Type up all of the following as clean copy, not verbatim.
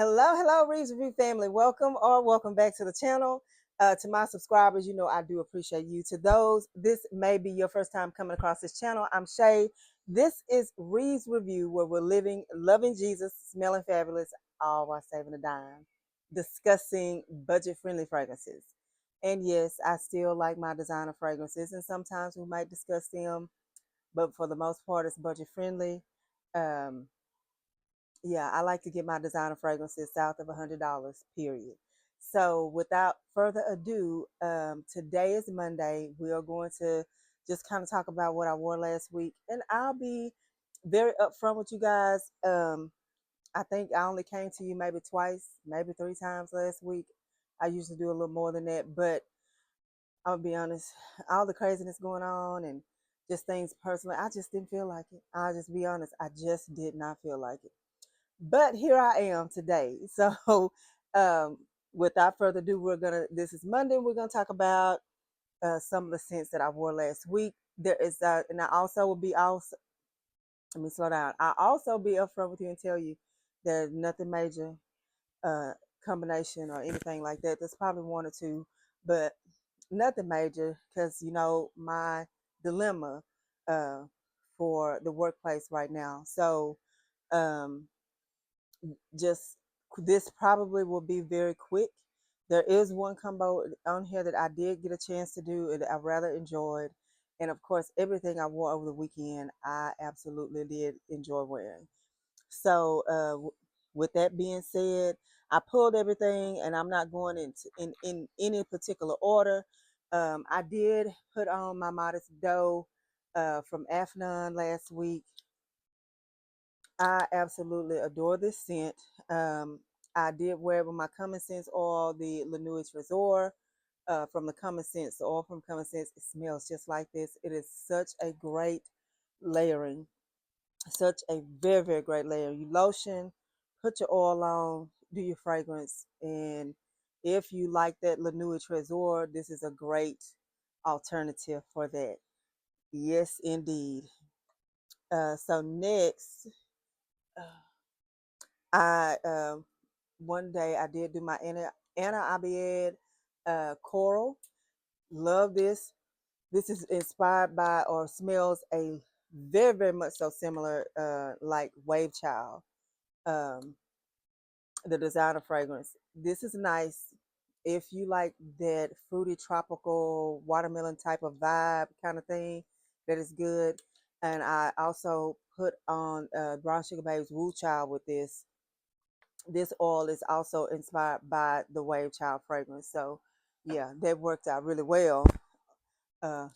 Hello, Reeves Review family. Welcome back to the channel. To my subscribers, you know I do appreciate you. To those, this may be your first time coming across this channel. I'm Shay. This is Reeves Review, where we're living, loving Jesus, smelling fabulous, all while saving a dime, discussing budget-friendly fragrances. And yes, I still like my designer fragrances, and sometimes we might discuss them, but for the most part, it's budget-friendly. Um, yeah, I like to get my designer fragrances south of $100, period. So without further ado, today is Monday. We are going to just kind of talk about what I wore last week, and I'll be very upfront with you guys. I think I only came to you maybe twice, maybe three times last week. I usually do a little more than that, but I'll be honest, all the craziness going on and just things personally, I just didn't feel like it. I'll just be honest, I just did not feel like it. But here I am today. So, um, without further ado, this is Monday. We're gonna talk about some of the scents that I wore last week. There is, and I also will be also. Let me slow down. I also be upfront with you and tell you there's nothing major, uh, combination or anything like that. There's probably one or two, but nothing major because my dilemma uh, for the workplace right now. So. Um, just this probably will be very quick. There is one combo on here that I did get a chance to do and I rather enjoyed. And of course, everything I wore over the weekend, I absolutely did enjoy wearing. So, with that being said, I pulled everything and I'm not going in any particular order. I did put on my Modest Dough from Afnan last week. I absolutely adore this scent. Um, I did wear it with my Common Sense oil, the Lanuit Resort from the Common Sense. The oil from Common Sense, it smells just like this. It is such a great layering, such a very, very great layer. You lotion, put your oil on, do your fragrance, and if you like that Lanuit Resort, this is a great alternative for that. Yes, indeed. So next, I one day I did do my Anna Abiad coral. Love this. This is inspired by or smells a very, very much so similar like Wave Child, um, the designer fragrance. This is nice if you like that fruity tropical watermelon type of vibe kind of thing. That is good. And I also put on Brown Sugar Babe's Woo Child with this oil is also inspired by the Wave Child fragrance. So, yeah, that worked out really well. Uh,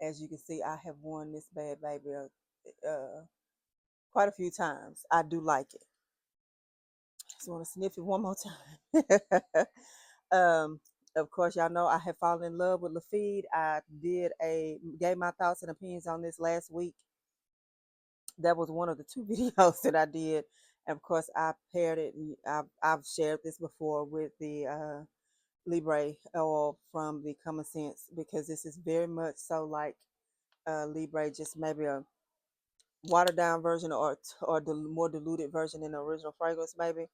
as you can see, I have worn this bad baby quite a few times. I do like it. Just want to sniff it one more time. um, of course, y'all know I have fallen in love with Lafite. I gave my thoughts and opinions on this last week. That was one of the two videos that I did. And of course, I paired it. And I've shared this before with the Libre oil from the Common Sense because this is very much so like Libre, just maybe a watered down version or the more diluted version than the original fragrance, maybe.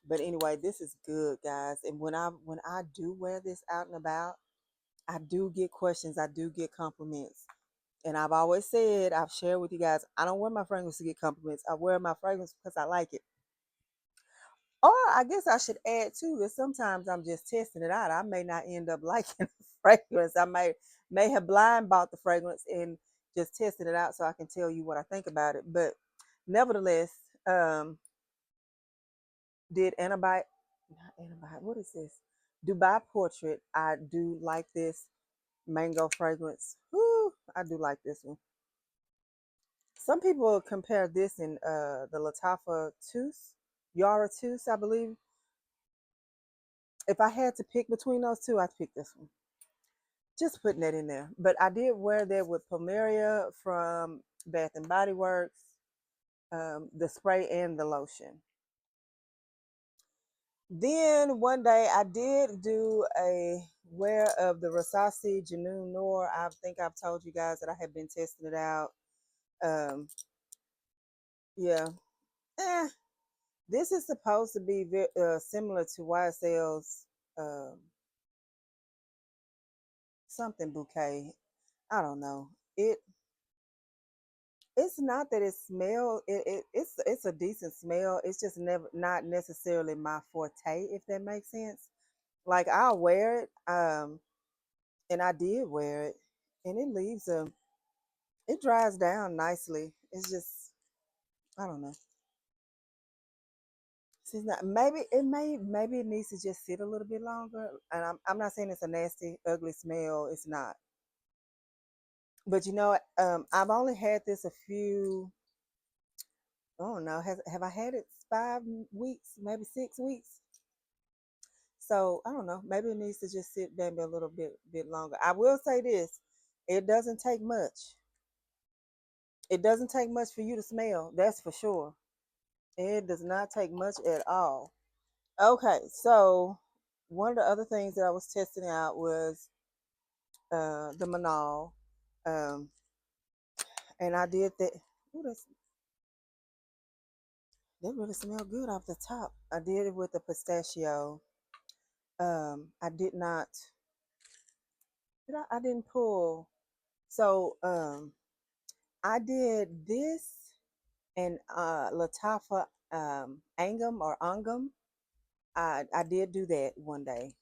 But anyway, this is good, guys. And when I do wear this out and about, I do get questions. I do get compliments. And I've always said, I've shared with you guys, I don't wear my fragrance to get compliments. I wear my fragrance because I like it. Or I guess I should add too that sometimes I'm just testing it out. I may not end up liking the fragrance. I may have blind bought the fragrance and just tested it out so I can tell you what I think about it. But nevertheless, um, did antibiotic not antibiotic, what is this? Dubai Portrait. I do like this mango fragrance. Whew, I do like this one. Some people compare this in the Latafa Tooth, Yara Tooth, I believe. If I had to pick between those two, I'd pick this one. Just putting that in there. But I did wear that with Pomeria from Bath and Body Works, the spray and the lotion. Then one day I did do a wear of the Rasasi Janoon Noor. I think I've told you guys that I have been testing it out. Um, yeah, eh, This is supposed to be similar to YSL's um something bouquet. I don't know. It's not that it smell. It's a decent smell. It's just never not necessarily my forte, if that makes sense. Like I'll wear it, and I did wear it, and it leaves a. It dries down nicely. It's just I don't know. It's not, maybe it needs to just sit a little bit longer. And I'm not saying it's a nasty, ugly smell. It's not. But I've only had this a few. I don't know. Have I had it 5 weeks, maybe 6 weeks? So I don't know. Maybe it needs to just sit maybe a little bit longer. I will say this: it doesn't take much. It doesn't take much for you to smell. That's for sure. It does not take much at all. Okay, so one of the other things that I was testing out was the Manal, um, and I did that. Ooh, that really smelled good off the top. I did it with the pistachio. I did not. I didn't pull. So I did this and Latafa Angum or Angum. I did do that one day,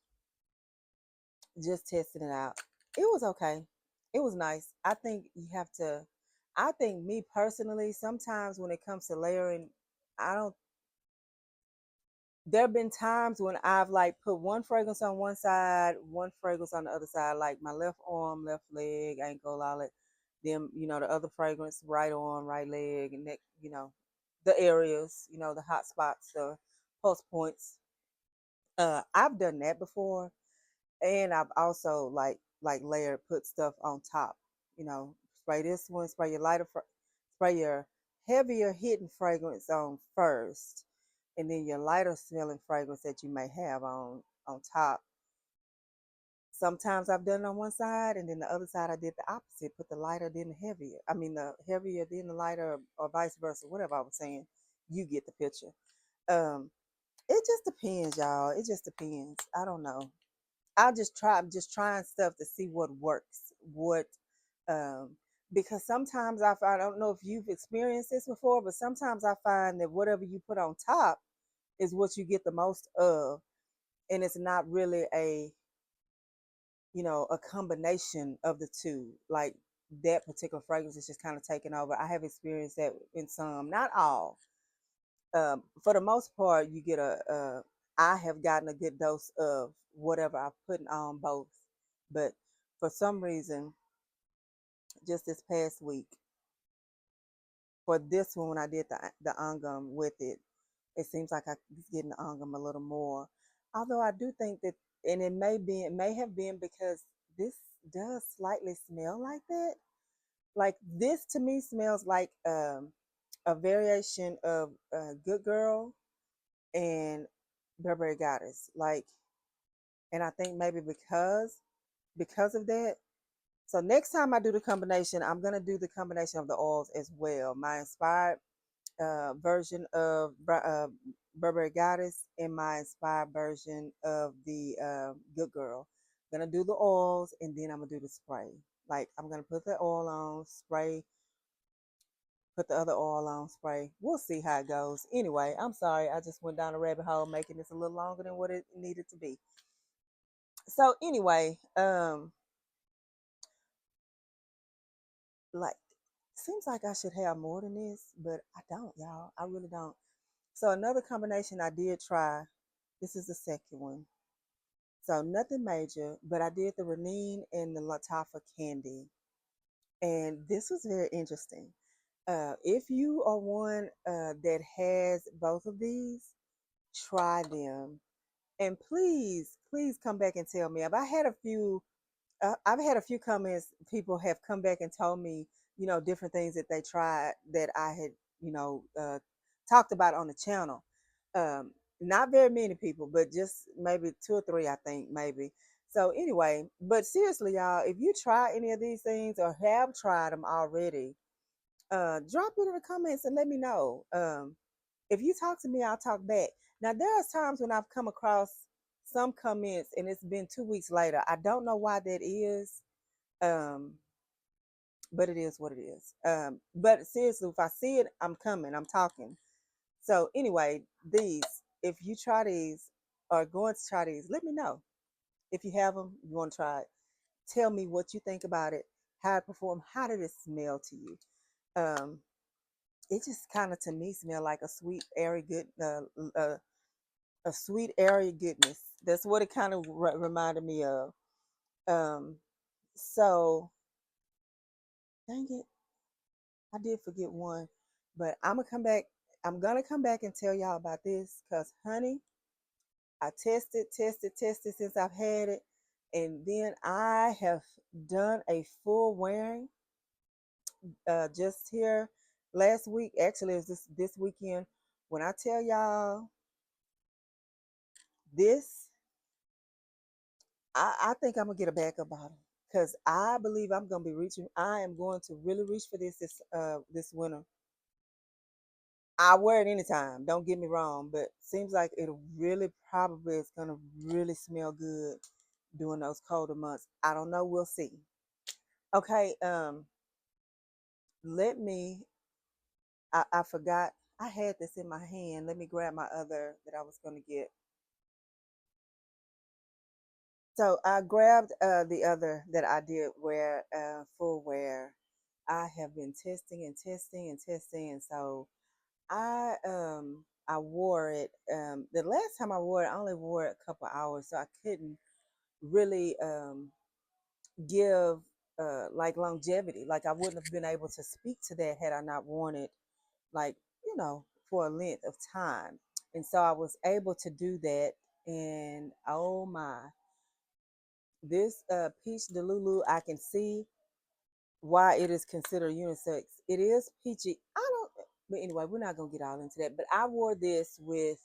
just testing it out. It was okay. It was nice. I think you have to. I think me personally, sometimes when it comes to layering, I don't. There have been times when I've like put one fragrance on one side, one fragrance on the other side, like my left arm, left leg, ankle, all that. Then the other fragrance, right arm, right leg, and neck. The areas, the hot spots, the pulse points. I've done that before, and I've also like layered, put stuff on top. Spray this one, spray your spray your heavier hitting fragrance on first, and then your lighter smelling fragrance that you may have on top. Sometimes I've done it on one side, and then the other side I did the opposite, put the lighter then the heavier. I mean the heavier then the lighter, or vice versa, whatever I was saying. You get the picture. Um, it just depends, y'all. It just depends. I don't know. I'm just trying stuff to see what works. Um, because sometimes I don't know if you've experienced this before, but sometimes I find that whatever you put on top is what you get the most of, and it's not really a combination of the two. Like that particular fragrance is just kind of taking over. I have experienced that in some, not all. For the most part, you get I have gotten a good dose of whatever I've put on both. But for some reason, just this past week, for this one, when I did the angum with it, it seems like I was getting the angum a little more. Although I do think that, and it may have been because this does slightly smell like that. Like this to me smells like a variation of Good Girl and Burberry Goddess. Like, and I think maybe because of that. So next time I do the combination, I'm gonna do the combination of the oils as well. My inspired version of Burberry Goddess and my inspired version of the Good Girl. I'm gonna do the oils and then I'm gonna do the spray. Like I'm gonna put the oil on, spray, put the other oil on, spray. We'll see how it goes. Anyway, I'm sorry. I just went down a rabbit hole making this a little longer than what it needed to be. So anyway, like seems like I should have more than this, but I don't, y'all. I really don't. So another combination I did try. This is the second one. So nothing major, but I did the Renine and the Latafa candy, and this was very interesting. If you are one that has both of these, try them, and please come back and tell me. I've had a few comments. People have come back and told me, different things that they tried that I had, talked about on the channel. Not very many people, but just maybe two or three, I think, maybe. So anyway, but seriously, y'all, if you try any of these things or have tried them already, drop it in the comments and let me know. If you talk to me, I'll talk back. Now there are times when I've come across some comments and it's been 2 weeks later. I don't know why that is. Um, but it is what it is. But seriously, if I see it, I'm coming, I'm talking. So anyway, these, if you try these or going to try these, let me know. If you have them, you want to try it. Tell me what you think about it, how it performed, how did it smell to you? Um, it just kind of to me smell like a sweet, airy good, a sweet, airy goodness. That's what it kind of reminded me of. Um, so dang it, I did forget one, but I'm gonna come back. I'm gonna come back and tell y'all about this because, honey, I tested since I've had it, and then I have done a full wearing just here last week. Actually, it's this weekend. When I tell y'all this, I think I'm gonna get a backup bottle because I believe I'm gonna be reaching. I am going to really reach for this winter. I wear it anytime. Don't get me wrong, but seems like it really probably is gonna really smell good during those colder months. I don't know. We'll see. Okay. Let me. I forgot. I had this in my hand. Let me grab my other that I was gonna get. So I grabbed the other that I did wear full wear. I have been testing and testing and testing, and so I wore it. The last time I wore it, I only wore it a couple hours, so I couldn't really give like longevity. Like I wouldn't have been able to speak to that had I not worn it, like for a length of time. And so I was able to do that. And oh my, this peach delulu, I can see why it is considered unisex. It is peachy. I don't. But anyway, we're not gonna get all into that. But I wore this with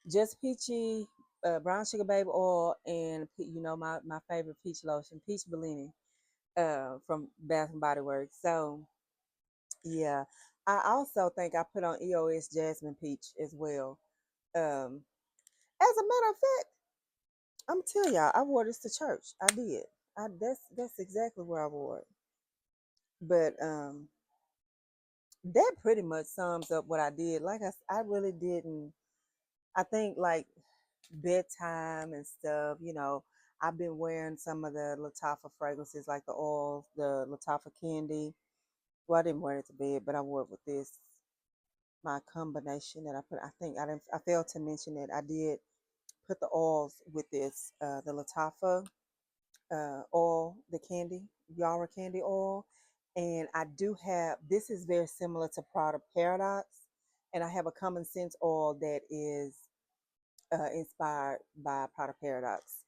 just peachy brown sugar baby oil and my favorite peach lotion, peach Bellini, from Bath and Body Works. So yeah, I also think I put on EOS Jasmine Peach as well. Um, as a matter of fact, I'm telling y'all, I wore this to church. I did. That's exactly where I wore it. But that pretty much sums up what I did. Like I really didn't. I think like bedtime and stuff. I've been wearing some of the Lattafa fragrances, like the oils, the Lattafa candy. Well, I didn't wear it to bed, but I wore it with this my combination that I put. I think I didn't. I failed to mention that I did put the oils with this, the Lattafa oil, the candy, Yara candy oil, and I do have. This is very similar to Product Paradox, and I have a Common Sense oil that is inspired by Product Paradox.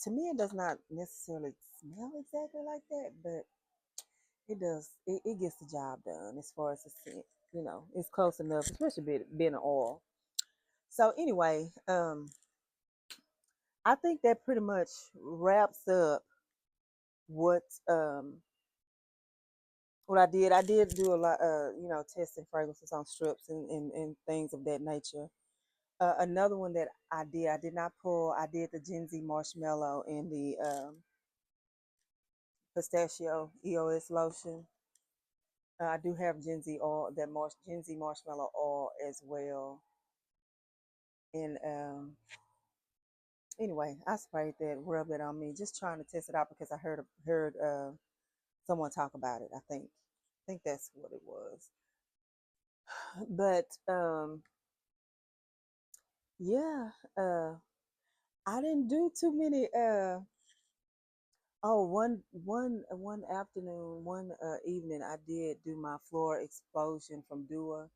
To me, it does not necessarily smell exactly like that, but it does. It gets the job done as far as the scent. It's close enough, especially being an oil. So anyway, I think that pretty much wraps up what um what I did. I did do a lot, testing fragrances on strips and things of that nature. Another one that I did not pull. I did the Gen Z marshmallow and the pistachio EOS lotion. I do have Gen Z oil, Gen Z marshmallow oil as well. And anyway, I sprayed that, rubbed it on me, just trying to test it out because I heard someone talk about it. I think that's what it was. But yeah, I didn't do too many. Oh, one afternoon, one evening, I did do my floor explosion from Dua.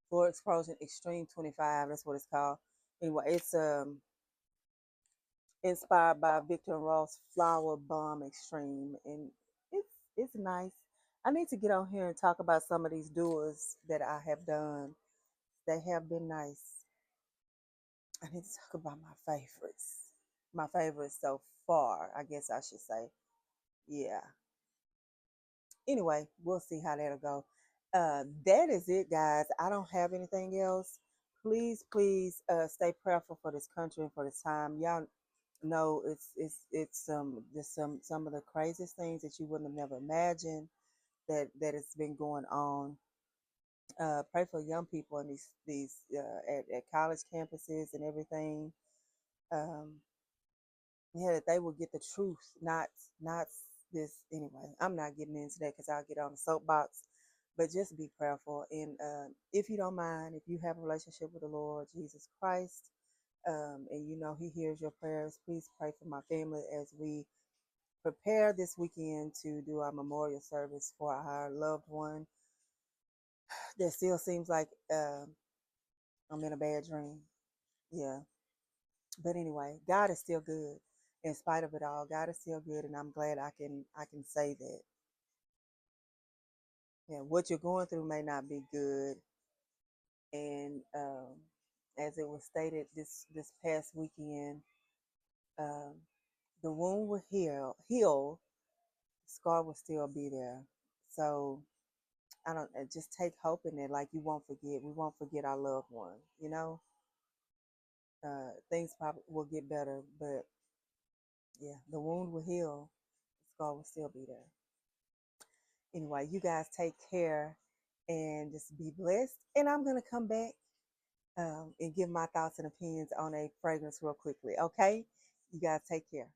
Floor explosion extreme 25. That's what it's called. Anyway, it's inspired by Victor and Ross Flower Bomb Extreme, and it's nice. I need to get on here and talk about some of these duas that I have done. They have been nice. I need to talk about my favorites. My favorites so far, I guess I should say. Yeah. Anyway, we'll see how that'll go. That is it, guys. I don't have anything else. Please, please, stay prayerful for this country and for this time. Y'all know it's just some of the craziest things that you wouldn't have never imagined that it's been going on. Pray for young people in these at college campuses and everything. Um, yeah, that they will get the truth, not this anyway. I'm not getting into that because I'll get on the soapbox, but just be prayerful. And if you don't mind, if you have a relationship with the Lord Jesus Christ, and you know He hears your prayers, please pray for my family as we prepare this weekend to do our memorial service for our loved one. That still seems like I'm in a bad dream. Yeah, but anyway, God is still good in spite of it all. God is still good, and I'm glad I can say that. Yeah, what you're going through may not be good, and as it was stated this past weekend, um, the wound will heal, the scar will still be there. So I don't just take hope in it. Like you won't forget. We won't forget our loved one. You know, things probably will get better, but yeah, the wound will heal, the scar will still be there. Anyway, you guys take care and just be blessed. And I'm gonna come back and give my thoughts and opinions on a fragrance real quickly. Okay, you guys take care.